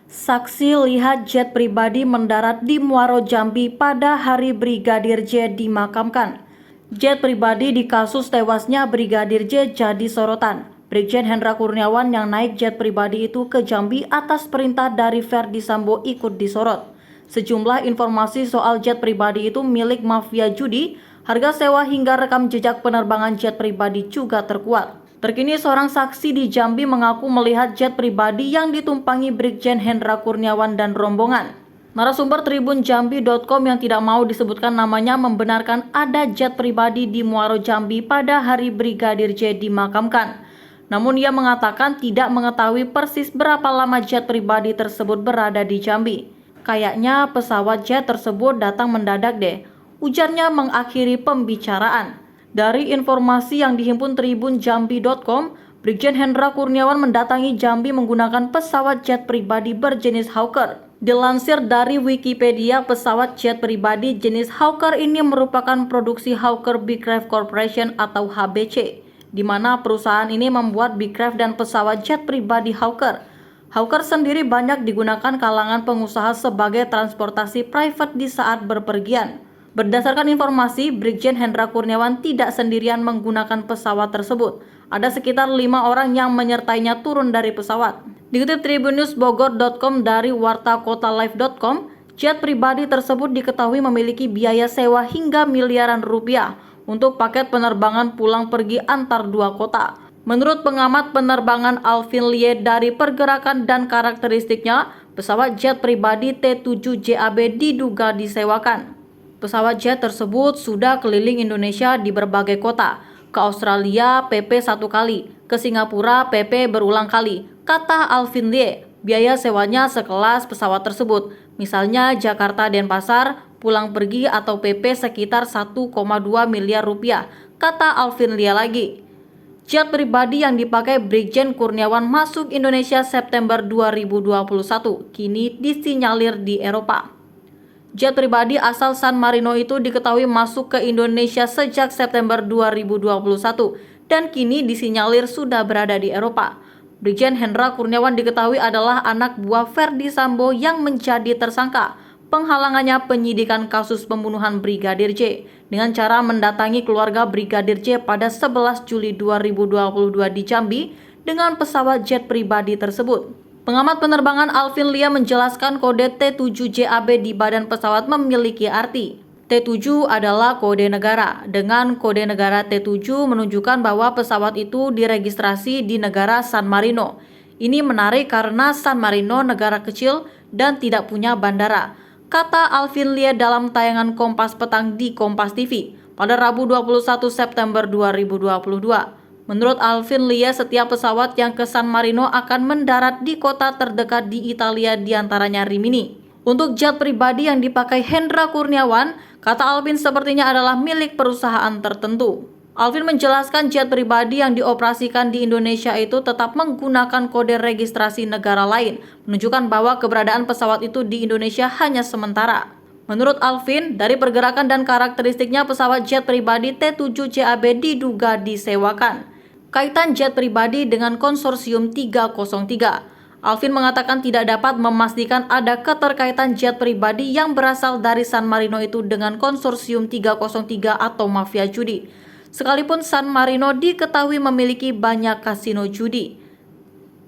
Saksi lihat jet pribadi mendarat di Muaro Jambi pada hari Brigadir J dimakamkan. Jet pribadi di kasus tewasnya Brigadir J jadi sorotan. Brigjen Hendra Kurniawan yang naik jet pribadi itu ke Jambi atas perintah dari Verdi Sambo ikut disorot. Sejumlah informasi soal jet pribadi itu milik mafia judi, harga sewa hingga rekam jejak penerbangan jet pribadi juga terkuat. Terkini seorang saksi di Jambi mengaku melihat jet pribadi yang ditumpangi Brigjen Hendra Kurniawan dan rombongan. Narasumber tribunjambi.com yang tidak mau disebutkan namanya membenarkan ada jet pribadi di Muaro Jambi pada hari Brigadir J dimakamkan. Namun ia mengatakan tidak mengetahui persis berapa lama jet pribadi tersebut berada di Jambi. Kayaknya pesawat jet tersebut datang mendadak deh, ujarnya mengakhiri pembicaraan. Dari informasi yang dihimpun tribunjambi.com, Brigjen Hendra Kurniawan mendatangi Jambi menggunakan pesawat jet pribadi berjenis Hawker. Dilansir dari Wikipedia, pesawat jet pribadi jenis Hawker ini merupakan produksi Hawker Beechcraft Corporation atau HBC, di mana perusahaan ini membuat Beechcraft dan pesawat jet pribadi Hawker. Hawker sendiri banyak digunakan kalangan pengusaha sebagai transportasi private di saat berpergian. Berdasarkan informasi, Brigjen Hendra Kurniawan tidak sendirian menggunakan pesawat tersebut. Ada sekitar 5 orang yang menyertainya turun dari pesawat. Dikutip tribunnewsbogor.com dari wartakotalive.com, jet pribadi tersebut diketahui memiliki biaya sewa hingga miliaran rupiah untuk paket penerbangan pulang pergi antar dua kota. Menurut pengamat penerbangan Alvin Lie, dari pergerakan dan karakteristiknya, pesawat jet pribadi T7JAB diduga disewakan. Pesawat jet tersebut sudah keliling Indonesia di berbagai kota. Ke Australia PP 1 kali, ke Singapura PP berulang kali, kata Alvin Lie. Biaya sewanya sekelas pesawat tersebut, misalnya Jakarta-Denpasar, pulang pergi atau PP sekitar 1,2 miliar rupiah, kata Alvin Lie lagi. Jet pribadi yang dipakai Brigjen Kurniawan masuk Indonesia September 2021, kini disinyalir di Eropa. Jet pribadi asal San Marino itu diketahui masuk ke Indonesia sejak September 2021 dan kini disinyalir sudah berada di Eropa. Brigjen Hendra Kurniawan diketahui adalah anak buah Verdi Sambo yang menjadi tersangka penghalangannya penyidikan kasus pembunuhan Brigadir J dengan cara mendatangi keluarga Brigadir J pada 11 Juli 2022 di Jambi dengan pesawat jet pribadi tersebut. Pengamat penerbangan Alvin Lie menjelaskan kode T7JAB di badan pesawat memiliki arti. T7 adalah kode negara. Dengan kode negara T7 menunjukkan bahwa pesawat itu diregistrasi di negara San Marino. Ini menarik karena San Marino negara kecil dan tidak punya bandara, kata Alvin Lie dalam tayangan Kompas Petang di Kompas TV pada Rabu 21 September 2022. Menurut Alvin Lie, setiap pesawat yang ke San Marino akan mendarat di kota terdekat di Italia, diantaranya Rimini. Untuk jet pribadi yang dipakai Hendra Kurniawan, kata Alvin sepertinya adalah milik perusahaan tertentu. Alvin menjelaskan jet pribadi yang dioperasikan di Indonesia itu tetap menggunakan kode registrasi negara lain, menunjukkan bahwa keberadaan pesawat itu di Indonesia hanya sementara. Menurut Alvin, dari pergerakan dan karakteristiknya pesawat jet pribadi T7JAB diduga disewakan. Kaitan jet pribadi dengan konsorsium 303. Alvin mengatakan tidak dapat memastikan ada keterkaitan jet pribadi yang berasal dari San Marino itu dengan konsorsium 303 atau mafia judi. Sekalipun San Marino diketahui memiliki banyak kasino judi.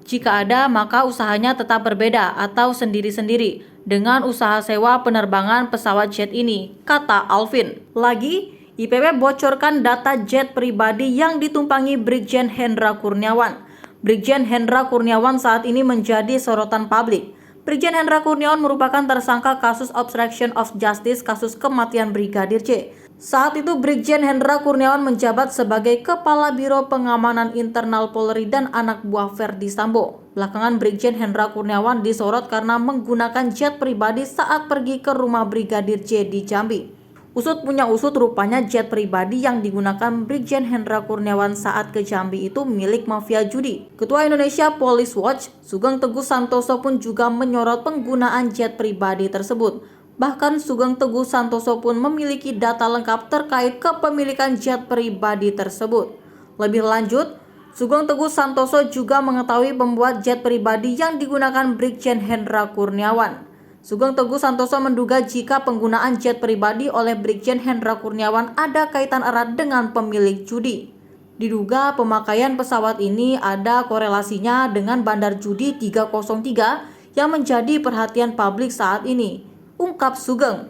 Jika ada, maka usahanya tetap berbeda atau sendiri-sendiri dengan usaha sewa penerbangan pesawat jet ini, kata Alvin. Lagi, IPB bocorkan data jet pribadi yang ditumpangi Brigjen Hendra Kurniawan. Brigjen Hendra Kurniawan saat ini menjadi sorotan publik. Brigjen Hendra Kurniawan merupakan tersangka kasus obstruction of justice kasus kematian Brigadir J. Saat itu Brigjen Hendra Kurniawan menjabat sebagai Kepala Biro Pengamanan Internal Polri dan anak buah Verdi Sambo. Belakangan Brigjen Hendra Kurniawan disorot karena menggunakan jet pribadi saat pergi ke rumah Brigadir J di Jambi. Usut punya usut, rupanya jet pribadi yang digunakan Brigjen Hendra Kurniawan saat ke Jambi itu milik mafia judi. Ketua Indonesia Police Watch, Sugeng Teguh Santoso pun juga menyorot penggunaan jet pribadi tersebut. Bahkan Sugeng Teguh Santoso pun memiliki data lengkap terkait kepemilikan jet pribadi tersebut. Lebih lanjut, Sugeng Teguh Santoso juga mengetahui pembuat jet pribadi yang digunakan Brigjen Hendra Kurniawan. Sugeng Teguh Santoso menduga jika penggunaan jet pribadi oleh Brigjen Hendra Kurniawan ada kaitan erat dengan pemilik judi. Diduga pemakaian pesawat ini ada korelasinya dengan bandar judi 303 yang menjadi perhatian publik saat ini, ungkap Sugeng.